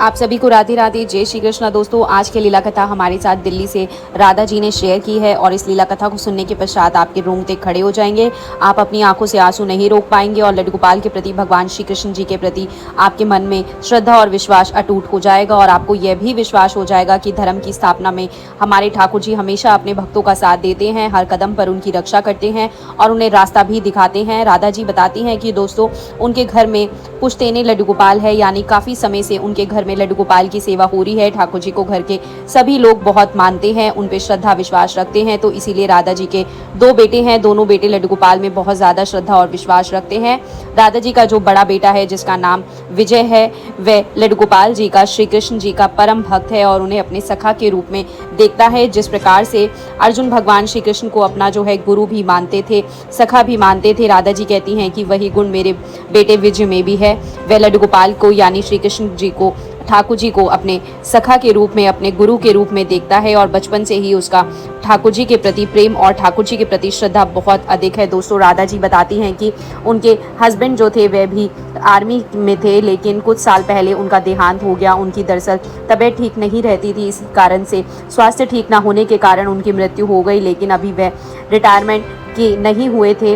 आप सभी को राधे राधे, जय श्री कृष्णा। दोस्तों, आज की लीला कथा हमारे साथ दिल्ली से राधा जी ने शेयर की है और इस लीला कथा को सुनने के पश्चात आपके रोंगटे खड़े हो जाएंगे। आप अपनी आंखों से आंसू नहीं रोक पाएंगे और लड्डू गोपाल के प्रति, भगवान श्री कृष्ण जी के प्रति आपके मन में श्रद्धा और विश्वास अटूट हो जाएगा और आपको यह भी विश्वास हो जाएगा कि धर्म की स्थापना में हमारे ठाकुर जी हमेशा अपने भक्तों का साथ देते हैं, हर कदम पर उनकी रक्षा करते हैं और उन्हें रास्ता भी दिखाते हैं। राधा जी बताती हैं कि दोस्तों, उनके घर में पुश्तैनी लड्डू गोपाल है, यानी काफ़ी समय से उनके घर में लड्डू गोपाल की सेवा हो रही है। ठाकुर जी को घर के सभी लोग बहुत मानते हैं, उन पे श्रद्धा विश्वास रखते हैं। तो इसीलिए राधा जी के 2 बेटे हैं, दोनों बेटे लड्डू गोपाल में बहुत ज़्यादा श्रद्धा और विश्वास रखते हैं। राधा जी का जो बड़ा बेटा है, जिसका नाम विजय है, वह लड्डू गोपाल जी का, श्री कृष्ण जी का परम भक्त है और उन्हें अपने सखा के रूप में देखता है। जिस प्रकार से अर्जुन भगवान श्री कृष्ण को अपना जो है गुरु भी मानते थे, सखा भी मानते थे, राधा जी कहती हैं कि वही गुण मेरे बेटे विजय में भी है। वह लड्डू गोपाल को यानी श्री कृष्ण जी को, ठाकुर जी को अपने सखा के रूप में, अपने गुरु के रूप में देखता है और बचपन से ही उसका ठाकुर जी के प्रति प्रेम और ठाकुर जी के प्रति श्रद्धा बहुत अधिक है। दोस्तों, राधा जी बताती हैं कि उनके हस्बैंड जो थे वह भी आर्मी में थे, लेकिन कुछ साल पहले उनका देहांत हो गया। उनकी दरअसल तबीयत ठीक नहीं रहती थी, इस कारण से, स्वास्थ्य ठीक ना होने के कारण उनकी मृत्यु हो गई। लेकिन अभी वह रिटायरमेंट कि नहीं हुए थे,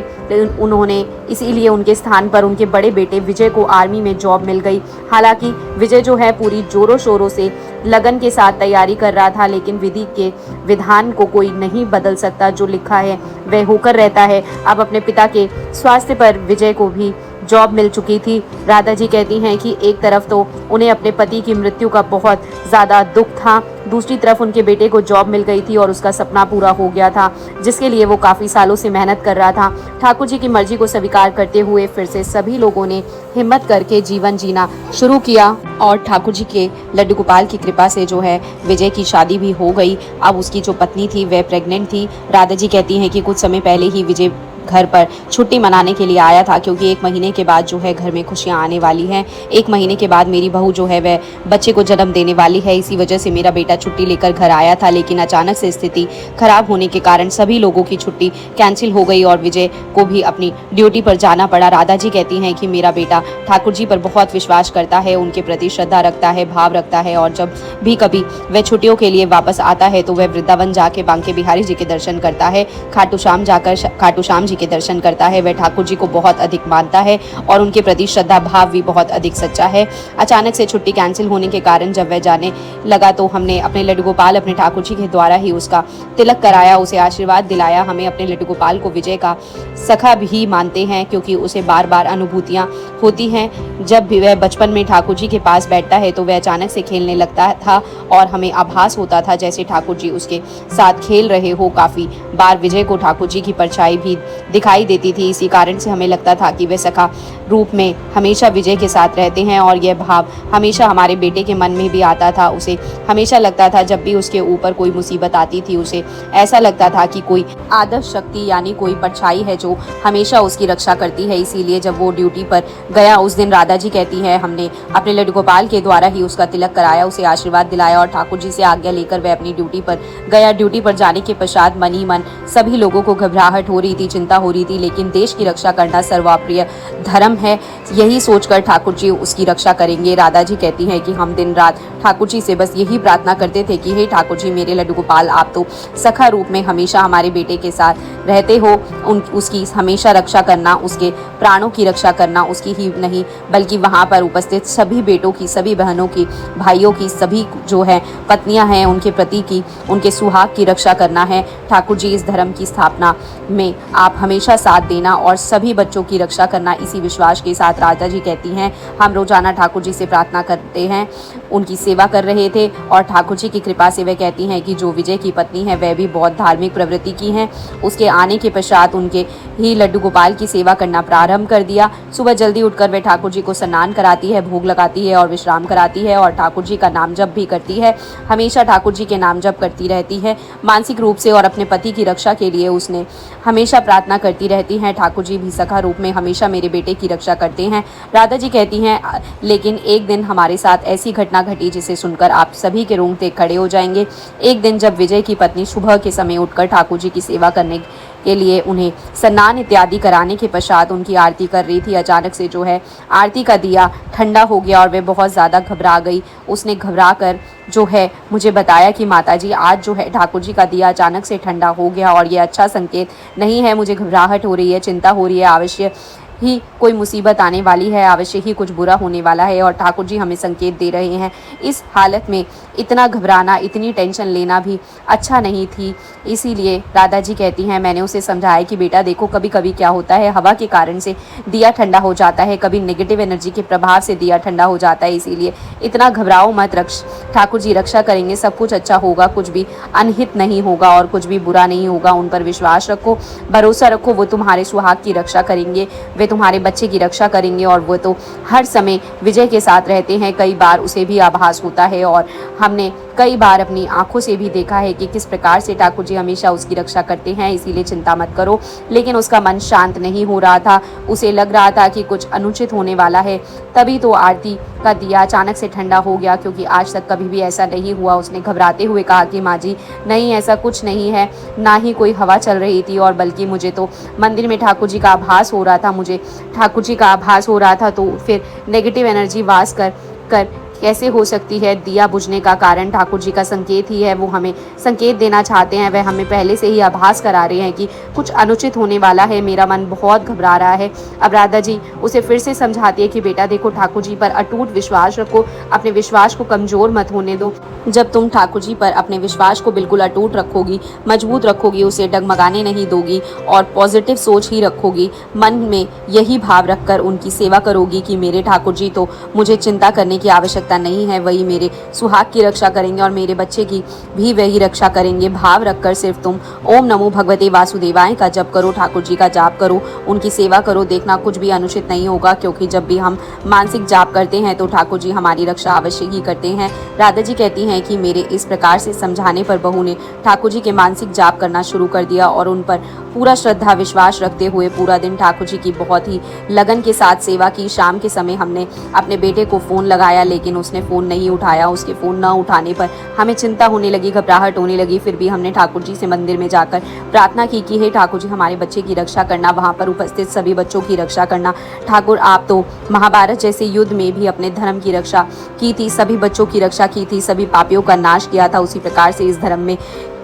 उन्होंने इसीलिए उनके स्थान पर उनके बड़े बेटे विजय को आर्मी में जॉब मिल गई। हालांकि विजय जो है पूरी जोरों शोरों से लगन के साथ तैयारी कर रहा था, लेकिन विधि के विधान को कोई नहीं बदल सकता, जो लिखा है वह होकर रहता है। अब अपने पिता के स्वास्थ्य पर विजय को भी जॉब मिल चुकी थी। राधा जी कहती हैं कि एक तरफ तो उन्हें अपने पति की मृत्यु का बहुत ज़्यादा दुख था, दूसरी तरफ उनके बेटे को जॉब मिल गई थी और उसका सपना पूरा हो गया था, जिसके लिए वो काफ़ी सालों से मेहनत कर रहा था। ठाकुर जी की मर्जी को स्वीकार करते हुए फिर से सभी लोगों ने हिम्मत करके जीवन जीना शुरू किया और ठाकुर जी के लड्डू गोपाल की कृपा से जो है विजय की शादी भी हो गई। अब उसकी जो पत्नी थी वह प्रेग्नेंट थी। राधा जी कहती हैं कि कुछ समय पहले ही विजय घर पर छुट्टी मनाने के लिए आया था, क्योंकि 1 महीने के बाद जो है घर में खुशियां आने वाली हैं। 1 महीने के बाद मेरी बहू जो है वह बच्चे को जन्म देने वाली है। इसी वजह से मेरा बेटा छुट्टी लेकर घर आया था, लेकिन अचानक से स्थिति खराब होने के कारण सभी लोगों की छुट्टी कैंसिल हो गई और विजय को भी अपनी ड्यूटी पर जाना पड़ा। राधा जी कहती हैं कि मेरा बेटा ठाकुर जी पर बहुत विश्वास करता है, उनके प्रति श्रद्धा रखता है, भाव रखता है और जब भी कभी वह छुट्टियों के लिए वापस आता है तो वह वृंदावन जाके बांके बिहारी जी के दर्शन करता है, खाटू श्याम जाकर खाटू श्याम जी के दर्शन करता है। वह ठाकुर जी को बहुत अधिक मानता है और उनके प्रति श्रद्धा भाव भी बहुत अधिक सच्चा है। अचानक से छुट्टी कैंसिल होने के कारण जब वह जाने लगा तो हमने अपने लड्डू गोपाल अपने ठाकुर जी के द्वारा ही उसका तिलक कराया, उसे आशीर्वाद दिलाया। हमें अपने लड्डू गोपाल को विजय का सखा भी मानते हैं, क्योंकि उसे बार बार अनुभूतियां होती हैं। जब भी वह बचपन में ठाकुर जी के पास बैठता है तो वह अचानक से खेलने लगता था और हमें आभास होता था जैसे ठाकुर जी उसके साथ खेल रहे हो। काफ़ी बार विजय को ठाकुर जी की परछाई भी दिखाई देती थी, इसी कारण से हमें लगता था कि वे सखा रूप में हमेशा विजय के साथ रहते हैं और यह भाव हमेशा हमारे बेटे के मन में भी आता था। उसे हमेशा लगता था जब भी उसके ऊपर कोई मुसीबत आती थी, उसे ऐसा लगता था कि कोई आदर्श शक्ति यानी कोई परछाई है जो हमेशा उसकी रक्षा करती है। इसीलिए जब वो ड्यूटी पर गया उस दिन, राधा जी कहती है, हमने अपने लड्डू गोपाल के द्वारा ही उसका तिलक कराया, उसे आशीर्वाद दिलाया और ठाकुर जी से आज्ञा लेकर वह अपनी ड्यूटी पर गया। ड्यूटी पर जाने के पश्चात मन ही मन सभी लोगों को घबराहट हो रही थी, चिंता हो रही थी, लेकिन देश की रक्षा करना सर्वप्रिय धर्म है, यही सोचकर ठाकुर जी उसकी रक्षा करेंगे। राधा जी कहती हैं कि हम दिन रात ठाकुर जी से बस यही प्रार्थना करते थे कि हे ठाकुर जी, मेरे लड्डू गोपाल, आप तो सखा रूप में हमेशा हमारे बेटे के साथ रहते हो, उसकी हमेशा रक्षा करना, उसके प्राणों की रक्षा करना, उसकी ही नहीं बल्कि वहाँ पर उपस्थित सभी बेटों की, सभी बहनों की, भाइयों की, सभी जो है पत्नियां हैं उनके प्रति की, उनके सुहाग की रक्षा करना है। ठाकुर जी, इस धर्म की स्थापना में आप हमेशा साथ देना और सभी बच्चों की रक्षा करना, इसी विश्वास के साथ राधा जी कहती हैं हम रोजाना ठाकुर जी से प्रार्थना करते हैं, उनकी सेवा कर रहे थे और ठाकुर जी की कृपा से वह कहती हैं कि जो विजय की पत्नी है वह भी बहुत धार्मिक प्रवृत्ति की हैं। उसके आने के पश्चात उनके ही लड्डू गोपाल की सेवा करना प्रारंभ कर दिया। सुबह जल्दी उठकर वह ठाकुर जी को स्नान कराती है, भोग लगाती है और विश्राम कराती है और ठाकुर जी का नाम जप भी करती है। हमेशा ठाकुर जी के नाम जप करती रहती है। मानसिक रूप से और अपने पति की रक्षा के लिए उसने हमेशा प्रार्थना करती रहती हैं, ठाकुर जी भी सखा रूप में हमेशा मेरे बेटे की रक्षा करते हैं। राधा जी कहती हैं लेकिन एक दिन हमारे साथ ऐसी घटना घटी जिसे सुनकर आप सभी के रोंगटे खड़े हो जाएंगे। एक दिन जब विजय की पत्नी सुबह के समय उठकर ठाकुर जी की सेवा करने के लिए उन्हें स्नान इत्यादि कराने के पश्चात उनकी आरती कर रही थी। अचानक से जो है आरती का दिया ठंडा हो गया और वे बहुत ज़्यादा घबरा गई। उसने घबरा कर जो है मुझे बताया कि माताजी आज जो है ठाकुर जी का दिया अचानक से ठंडा हो गया और ये अच्छा संकेत नहीं है। मुझे घबराहट हो रही है, चिंता हो रही है, अवश्य ही कोई मुसीबत आने वाली है, अवश्य ही कुछ बुरा होने वाला है और ठाकुर जी हमें संकेत दे रहे हैं। इस हालत में इतना घबराना, इतनी टेंशन लेना भी अच्छा नहीं थी। इसीलिए राधा जी कहती हैं, मैंने उसे समझाया कि बेटा देखो कभी कभी क्या होता है, हवा के कारण से दिया ठंडा हो जाता है, कभी नेगेटिव एनर्जी के प्रभाव से दिया ठंडा हो जाता है, इसीलिए इतना घबराओ मत। ठाकुर जी रक्षा करेंगे, सब कुछ अच्छा होगा, कुछ भी अनहित नहीं होगा और कुछ भी बुरा नहीं होगा। उन पर विश्वास रखो, भरोसा रखो, वो तुम्हारे सुहाग की रक्षा करेंगे, वे तुम्हारे बच्चे की रक्षा करेंगे और वो तो हर समय विजय के साथ रहते हैं। कई बार उसे भी आभास होता है और हमने कई बार अपनी आंखों से भी देखा है कि किस प्रकार से ठाकुर जी हमेशा उसकी रक्षा करते हैं, इसीलिए चिंता मत करो। लेकिन उसका मन शांत नहीं हो रहा था, उसे लग रहा था कि कुछ अनुचित होने वाला है। तभी तो आरती का दिया अचानक से ठंडा हो गया, क्योंकि आज तक कभी भी ऐसा नहीं हुआ। उसने घबराते हुए कहा कि माँ जी नहीं, ऐसा कुछ नहीं है, ना ही कोई हवा चल रही थी और बल्कि मुझे तो मंदिर में ठाकुर जी का आभास हो रहा था, मुझे ठाकुर जी का आभास हो रहा था। तो फिर नेगेटिव एनर्जी वास कर कैसे हो सकती है? दिया बुझने का कारण ठाकुर जी का संकेत ही है, वो हमें संकेत देना चाहते हैं, वह हमें पहले से ही आभास करा रहे हैं कि कुछ अनुचित होने वाला है। मेरा मन बहुत घबरा रहा है। अब राधा जी उसे फिर से समझाती है कि बेटा देखो, ठाकुर जी पर अटूट विश्वास रखो, अपने विश्वास को कमज़ोर मत होने दो। जब तुम ठाकुर जी पर अपने विश्वास को बिल्कुल अटूट रखोगी, मजबूत रखोगी, उसे डगमगाने नहीं दोगी और पॉजिटिव सोच ही रखोगी, मन में यही भाव रखकर उनकी सेवा करोगी कि मेरे ठाकुर जी तो मुझे चिंता करने की आवश्यकता नहीं है, वही मेरे सुहाग की रक्षा करेंगे और मेरे बच्चे की भी वही रक्षा करेंगे। भाव रखकर सिर्फ तुम ओम नमो भगवते वासुदेवाय का जप करो, ठाकुर जी का जाप करो, उनकी सेवा करो, देखना कुछ भी अनुचित नहीं होगा। क्योंकि जब भी हम मानसिक जाप करते हैं तो ठाकुर जी हमारी रक्षा अवश्य ही करते हैं। राधा जी कहती हैं कि मेरे इस प्रकार से समझाने पर बहू ने ठाकुर जी के मानसिक जाप करना शुरू कर दिया और उन पर पूरा श्रद्धा विश्वास रखते हुए पूरा दिन ठाकुर जी की बहुत ही लगन के साथ सेवा की। शाम के समय हमने अपने बेटे को फ़ोन लगाया, लेकिन उसने फ़ोन नहीं उठाया। उसके फ़ोन न उठाने पर हमें चिंता होने लगी, घबराहट होने लगी। फिर भी हमने ठाकुर जी से मंदिर में जाकर प्रार्थना की कि हे ठाकुर जी हमारे बच्चे की रक्षा करना, वहाँ पर उपस्थित सभी बच्चों की रक्षा करना। ठाकुर आप तो महाभारत जैसे युद्ध में भी अपने धर्म की रक्षा की थी, सभी बच्चों की रक्षा की थी, सभी पापियों का नाश किया था। उसी प्रकार से इस धर्म में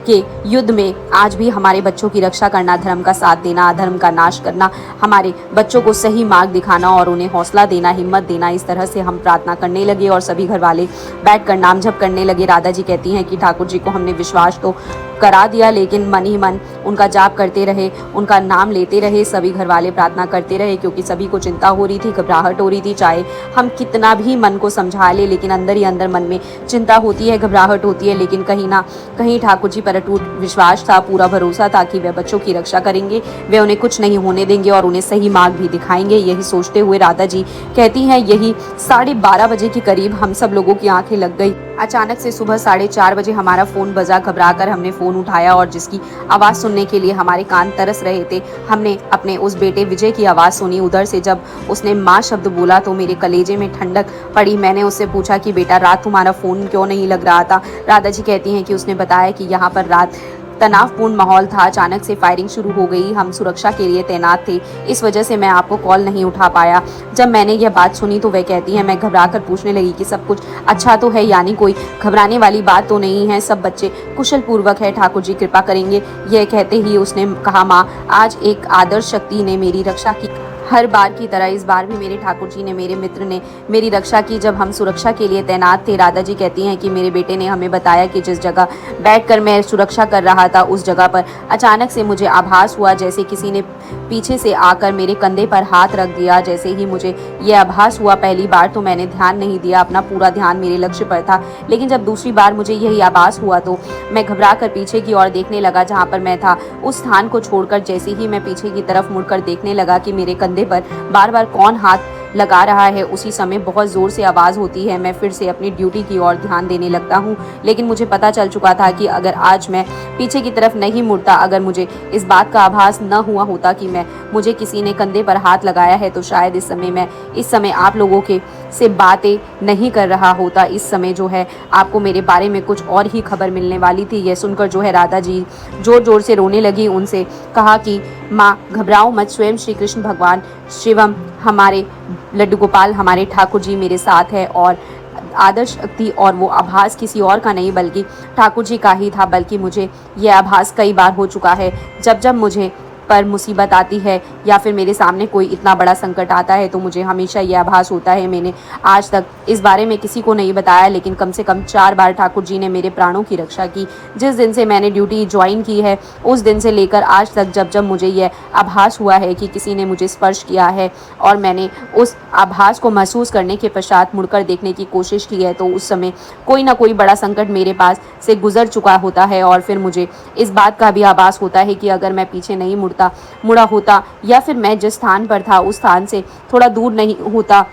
के युद्ध में आज भी हमारे बच्चों की रक्षा करना, धर्म का साथ देना, अधर्म का नाश करना, हमारे बच्चों को सही मार्ग दिखाना और उन्हें हौसला देना, हिम्मत देना। इस तरह से हम प्रार्थना करने लगे और सभी घर वाले बैठकर नाम जप करने लगे। राधा जी कहती हैं कि ठाकुर जी को हमने विश्वास तो करा दिया, लेकिन मन ही मन उनका जाप करते रहे, उनका नाम लेते रहे, सभी घर वाले प्रार्थना करते रहे, क्योंकि सभी को चिंता हो रही थी, घबराहट हो रही थी। चाहे हम कितना भी मन को समझा ले, लेकिन अंदर ही अंदर मन में चिंता होती है, घबराहट होती है। लेकिन कहीं ना कहीं ठाकुर जी पर अटूट विश्वास था, पूरा भरोसा था कि वे बच्चों की रक्षा करेंगे, वे उन्हें कुछ नहीं होने देंगे और उन्हें सही मार्ग भी दिखाएंगे। यही सोचते हुए राधा जी कहती हैं, यही 12:30 बजे के करीब हम सब लोगों की आंखें लग गई। अचानक से सुबह 4:30 बजे हमारा फ़ोन बजा। घबराकर हमने फ़ोन उठाया और जिसकी आवाज़ सुनने के लिए हमारे कान तरस रहे थे, हमने अपने उस बेटे विजय की आवाज़ सुनी। उधर से जब उसने माँ शब्द बोला तो मेरे कलेजे में ठंडक पड़ी। मैंने उससे पूछा कि बेटा रात तुम्हारा फ़ोन क्यों नहीं लग रहा था? राधा जी कहती हैं कि उसने बताया कि यहाँ पर रात तनावपूर्ण माहौल था, अचानक से फायरिंग शुरू हो गई, हम सुरक्षा के लिए तैनात थे, इस वजह से मैं आपको कॉल नहीं उठा पाया। जब मैंने यह बात सुनी तो वह कहती है, मैं घबराकर पूछने लगी कि सब कुछ अच्छा तो है, यानी कोई घबराने वाली बात तो नहीं है, सब बच्चे कुशल पूर्वक है, ठाकुर जी कृपा करेंगे। यह कहते ही उसने कहा, माँ आज एक आदर्श शक्ति ने मेरी रक्षा की, हर बार की तरह इस बार भी मेरे ठाकुर जी ने, मेरे मित्र ने मेरी रक्षा की जब हम सुरक्षा के लिए तैनात थे। राधा जी कहती हैं कि मेरे बेटे ने हमें बताया कि जिस जगह बैठकर मैं सुरक्षा कर रहा था उस जगह पर अचानक से मुझे आभास हुआ जैसे किसी ने पीछे से आकर मेरे कंधे पर हाथ रख दिया। जैसे ही मुझे यह आभास हुआ पहली बार तो मैंने ध्यान नहीं दिया, अपना पूरा ध्यान मेरे लक्ष्य पर था, लेकिन जब दूसरी बार मुझे यही आभास हुआ तो मैं घबरा कर पीछे की ओर देखने लगा जहाँ पर मैं था। उस स्थान को छोड़कर जैसे ही मैं पीछे की तरफ मुड़कर देखने लगा कि मेरे कंधे पर बार बार कौन हाथ लगा रहा है उसी समय बहुत ज़ोर से आवाज़ होती है। मैं फिर से अपनी ड्यूटी की ओर ध्यान देने लगता हूँ, लेकिन मुझे पता चल चुका था कि अगर आज मैं पीछे की तरफ नहीं मुड़ता, अगर मुझे इस बात का आभास न हुआ होता कि मुझे किसी ने कंधे पर हाथ लगाया है, तो शायद इस समय आप लोगों के से बातें नहीं कर रहा होता। इस समय जो है आपको मेरे बारे में कुछ और ही खबर मिलने वाली थी। यह सुनकर जो है राधा जी ज़ोर ज़ोर से रोने लगी। उनसे कहा कि माँ घबराओ मत, स्वयं श्री कृष्ण भगवान शिवम, हमारे लड्डू गोपाल, हमारे ठाकुर जी मेरे साथ है और आदर्श शक्ति और वो आभास किसी और का नहीं बल्कि ठाकुर जी का ही था। बल्कि मुझे ये आभास कई बार हो चुका है, जब मुझे पर मुसीबत आती है या फिर मेरे सामने कोई इतना बड़ा संकट आता है तो मुझे हमेशा ये आभास होता है। मैंने आज तक इस बारे में किसी को नहीं बताया, लेकिन कम से कम 4 बार ठाकुर जी ने मेरे प्राणों की रक्षा की। जिस दिन से मैंने ड्यूटी ज्वाइन की है उस दिन से लेकर आज तक जब मुझे यह आभास हुआ है कि किसी ने मुझे स्पर्श किया है और मैंने उस आभास को महसूस करने के पश्चात मुड़कर देखने की कोशिश की है, तो उस समय कोई ना कोई बड़ा संकट मेरे पास से गुजर चुका होता है। और फिर मुझे इस बात का भी आभास होता है कि अगर मैं पीछे नहीं मुड़ा होता या फिर मैं जिस स्थान पर था उस स्थान से थोड़ा दूर नहीं होता,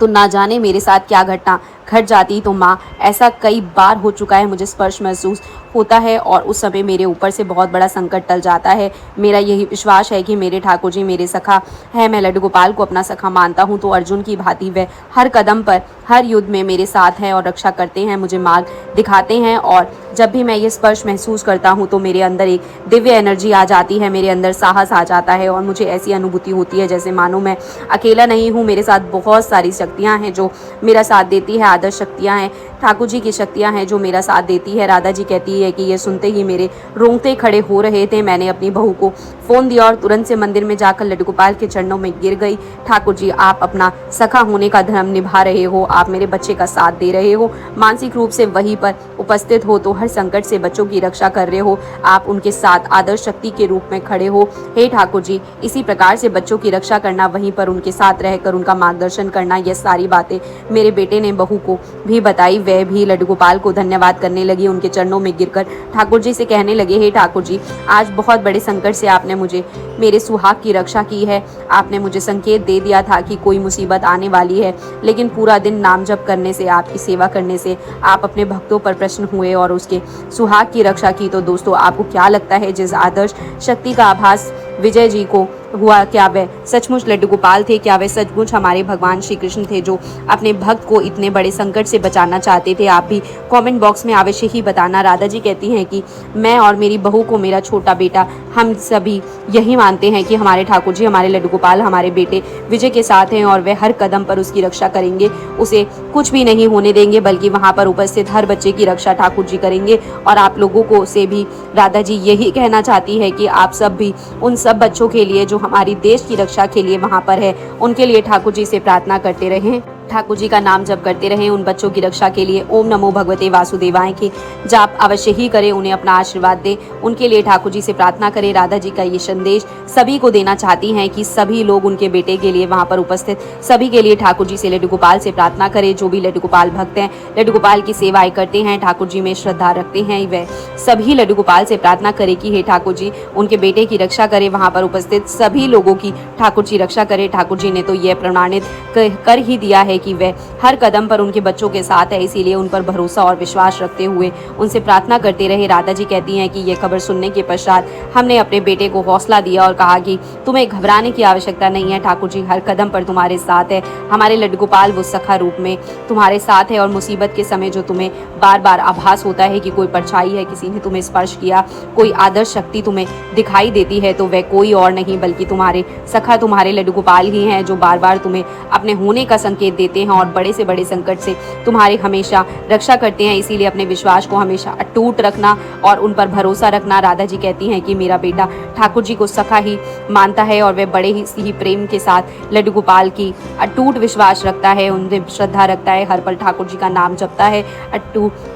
तो ना जाने मेरे साथ क्या घटना घट जाती। तो माँ, ऐसा कई बार हो चुका है, मुझे स्पर्श महसूस होता है और उस समय मेरे ऊपर से बहुत बड़ा संकट टल जाता है। मेरा यही विश्वास है कि मेरे ठाकुर जी मेरे सखा है। मैं लड्डू गोपाल को अपना सखा मानता हूँ, तो अर्जुन की भांति वह हर कदम पर, हर युद्ध में मेरे साथ हैं और रक्षा करते हैं, मुझे मार्ग दिखाते हैं। और जब भी मैं ये स्पर्श महसूस करता हूँ तो मेरे अंदर एक दिव्य एनर्जी आ जाती है, मेरे अंदर साहस आ जाता है और मुझे ऐसी अनुभूति होती है जैसे मानो मैं अकेला नहीं हूँ, मेरे साथ बहुत सारी शक्तियाँ हैं जो मेरा साथ देती है। आदर्श शक्तियाँ हैं, ठाकुर जी की शक्तियाँ हैं जो मेरा साथ देती है। राधा जी कहती है कि ये सुनते ही मेरे रोंगटे खड़े हो रहे थे। मैंने अपनी बहू को फ़ोन दिया और तुरंत से मंदिर में जाकर लड्डू गोपाल के चरणों में गिर गई। ठाकुर जी, आप अपना सखा होने का धर्म निभा रहे हो, आप मेरे बच्चे का साथ दे रहे हो, मानसिक रूप से वहीं पर उपस्थित हो, तो हर संकट से बच्चों की रक्षा कर रहे हो, आप उनके साथ आदर्श शक्ति के रूप में खड़े हो। हे ठाकुर जी, इसी प्रकार से बच्चों की रक्षा करना, वहीं पर उनके साथ रहकर उनका मार्गदर्शन करना, ये सारी बातें मेरे बेटे ने बहू को भी बताई। वह भी लड्डू गोपाल को धन्यवाद करने लगी, उनके चरणों में गिरकर ठाकुर जी से कहने लगे, हे ठाकुर जी, आज बहुत बड़े संकट से आपने मुझे मेरे सुहाग की रक्षा की है। आपने मुझे संकेत दे दिया था कि कोई मुसीबत आने वाली है, लेकिन पूरा दिन नाम जप करने से, आपकी सेवा करने से आप अपने भक्तों पर प्रसन्न हुए और उसके सुहाग की रक्षा की। तो दोस्तों, आपको क्या लगता है, जिस आदर्श शक्ति का आभास विजय जी को हुआ, क्या वह सचमुच लड्डू गोपाल थे? क्या वह सचमुच हमारे भगवान श्री कृष्ण थे जो अपने भक्त को इतने बड़े संकट से बचाना चाहते थे? आप भी कमेंट बॉक्स में अवश्य ही बताना। राधा जी कहती हैं कि मैं और मेरी बहू को, मेरा छोटा बेटा, हम सभी यही मानते हैं कि हमारे ठाकुर जी, हमारे लड्डू गोपाल हमारे बेटे विजय के साथ हैं और वह हर कदम पर उसकी रक्षा करेंगे, उसे कुछ भी नहीं होने देंगे, बल्कि वहाँ पर उपस्थित हर बच्चे की रक्षा ठाकुर जी करेंगे। और आप लोगों को से भी राधा जी यही कहना चाहती है कि आप सब भी उन सब बच्चों के लिए जो हमारी देश की रक्षा के लिए वहाँ पर है, उनके लिए ठाकुर जी से प्रार्थना करते रहें, ठाकुर जी का नाम जप करते रहें। उन बच्चों की रक्षा के लिए ओम नमो भगवते वासुदेवाय की जाप अवश्य ही करें, उन्हें अपना आशीर्वाद दें, उनके लिए ठाकुर जी से प्रार्थना करें। राधा जी का ये संदेश सभी को देना चाहती हैं कि सभी लोग उनके बेटे के लिए, वहाँ पर उपस्थित सभी के लिए ठाकुर जी से, लड्डू गोपाल से प्रार्थना करें। जो भी लड्डू गोपाल भक्त हैं, लड्डू गोपाल की सेवाएं करते हैं, ठाकुर जी में श्रद्धा रखते हैं, वह सभी लड्डू गोपाल से प्रार्थना करें कि हे ठाकुर जी, उनके बेटे की रक्षा करें, वहाँ पर उपस्थित सभी लोगों की ठाकुर जी रक्षा करें। ठाकुर जी ने तो यह प्रमाणित कर ही दिया है कि वह हर कदम पर उनके बच्चों के साथ है, इसीलिए उन पर भरोसा और विश्वास रखते हुए उनसे प्रार्थना करते रहे। राधा जी कहती हैं कि यह खबर सुनने के पश्चात हमने अपने बेटे को हौसला दिया और कहा कि तुम्हें घबराने की आवश्यकता नहीं है, ठाकुर जी हर कदम पर तुम्हारे साथ है, हमारे लड्डू गोपाल वो सखा रूप में तुम्हारे साथ है। और मुसीबत के समय जो तुम्हें बार बार आभास होता है कि कोई परछाई है, किसी ने तुम्हें स्पर्श किया, कोई आदर्श शक्ति तुम्हें दिखाई देती है, तो वह कोई और नहीं बल्कि तुम्हारे सखा, तुम्हारे लड्डू गोपाल ही हैं, जो बार बार तुम्हें अपने होने का संकेत देते हैं और बड़े से बड़े संकट से तुम्हारी हमेशा रक्षा करते हैं। इसीलिए अपने विश्वास को हमेशा अटूट रखना और उन पर भरोसा रखना। राधा जी कहती हैं कि मेरा बेटा ठाकुर जी को सखा ही मानता है और वह बड़े ही प्रेम के साथ लड्डू गोपाल की अटूट विश्वास रखता है, उनसे श्रद्धा रखता है, हर पल ठाकुर जी का नाम जपता है,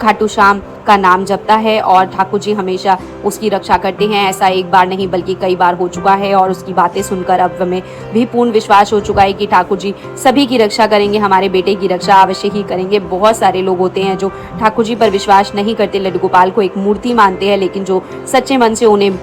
खाटू श्याम का नाम जपता है और ठाकुर जी हमेशा उसकी रक्षा करते हैं। ऐसा एक बार नहीं बल्कि कई बार हो चुका है और उसकी बातें सुनकर अब हमें भी पूर्ण विश्वास हो चुका है कि ठाकुर जी सभी की रक्षा करेंगे, हमारे बेटे की रक्षा अवश्य ही करेंगे। बहुत सारे लोग होते हैं जो ठाकुर जी पर विश्वास नहीं करते, लड्डू गोपाल को एक मूर्ति मानते हैं, लेकिन जो सच्चे मन से उन्हें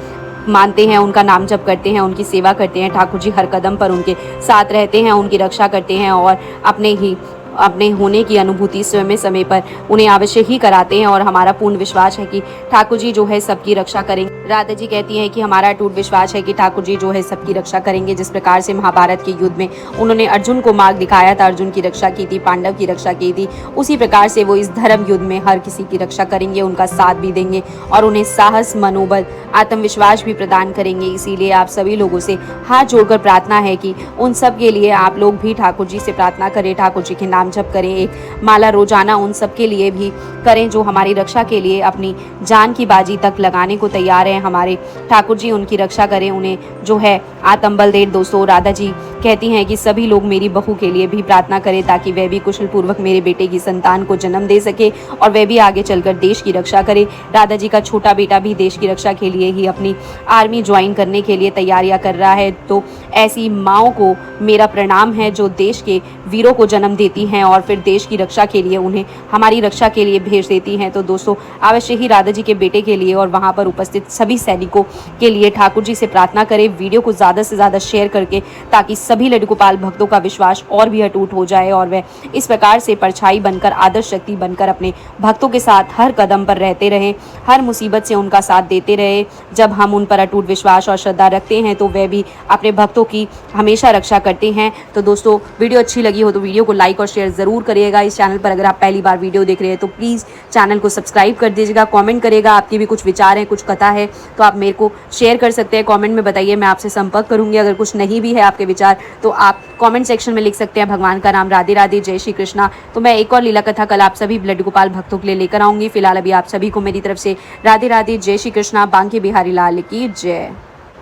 मानते हैं, उनका नाम जप करते हैं, उनकी सेवा करते हैं, ठाकुर जी हर कदम पर उनके साथ रहते हैं, उनकी रक्षा करते हैं और अपने होने की अनुभूति समय समय पर उन्हें अवश्य ही कराते हैं। और हमारा पूर्ण विश्वास है कि ठाकुर जी जो है सबकी रक्षा करेंगे। राधा जी कहती हैं कि हमारा अटूट विश्वास है कि ठाकुर जी जो है सबकी रक्षा करेंगे। जिस प्रकार से महाभारत के युद्ध में उन्होंने अर्जुन को मार्ग दिखाया था, अर्जुन की रक्षा की थी, पांडव की रक्षा की थी, उसी प्रकार से वो इस धर्म युद्ध में हर किसी की रक्षा करेंगे, उनका साथ भी देंगे और उन्हें साहस, मनोबल, आत्मविश्वास भी प्रदान करेंगे। इसीलिए आप सभी लोगों से हाथ जोड़कर प्रार्थना है कि उन सब के लिए आप लोग भी ठाकुर जी से प्रार्थना करें, ठाकुर जी के नाम जप करें, एक माला रोजाना उन सब के लिए भी करें जो हमारी रक्षा के लिए अपनी जान की बाजी तक लगाने को तैयार हैं। हमारे ठाकुर जी उनकी रक्षा करें, उन्हें जो है आत्मबल दे। दोस्तों, राधा जी कहती हैं कि सभी लोग मेरी बहू के लिए भी प्रार्थना करें ताकि वह भी कुशल पूर्वक मेरे बेटे की संतान को जन्म दे सके और वह भी आगे चलकर देश की रक्षा करे। राधा जी का छोटा बेटा भी देश की रक्षा के लिए ही अपनी आर्मी ज्वाइन करने के लिए तैयारियां कर रहा है। तो ऐसी माओं को मेरा प्रणाम है जो देश के वीरों को जन्म देती हैं और फिर देश की रक्षा के लिए उन्हें हमारी रक्षा के लिए भेज देती हैं। तो दोस्तों, अवश्य ही राधा जी के बेटे के लिए और वहां पर उपस्थित सभी सैनिकों के लिए ठाकुर जी से प्रार्थना करें, वीडियो को ज़्यादा से ज़्यादा शेयर करके, ताकि सभी लड्डू गोपाल भक्तों का विश्वास और भी अटूट हो जाए और वह इस प्रकार से परछाई बनकर, आदर्श शक्ति बनकर अपने भक्तों के साथ हर कदम पर रहते रहें, हर मुसीबत से उनका साथ देते रहे। जब हम उन पर अटूट विश्वास और श्रद्धा रखते हैं तो वह भी अपने भक्तों की हमेशा रक्षा करते हैं। तो दोस्तों, वीडियो अच्छी लगी हो तो वीडियो को लाइक और शेयर ज़रूर करिएगा। इस चैनल पर अगर आप पहली बार वीडियो देख रहे हैं तो प्लीज़ चैनल को सब्सक्राइब कर दीजिएगा, कमेंट करिएगा, आपके भी कुछ विचार हैं, कुछ कथा है तो आप मेरे को शेयर कर सकते हैं, कमेंट में बताइए, मैं आपसे संपर्क करूंगी। अगर कुछ नहीं भी है आपके विचार तो आप कमेंट सेक्शन में लिख सकते हैं। भगवान का नाम राधे राधे, जय श्री कृष्णा। तो मैं एक और लीला कथा कल आप सभी लड्डू गोपाल भक्तों के लिए लेकर आऊंगी। फिलहाल अभी आप सभी को मेरी तरफ से राधे राधे, जय श्री कृष्णा, बांके बिहारी लाल की जय।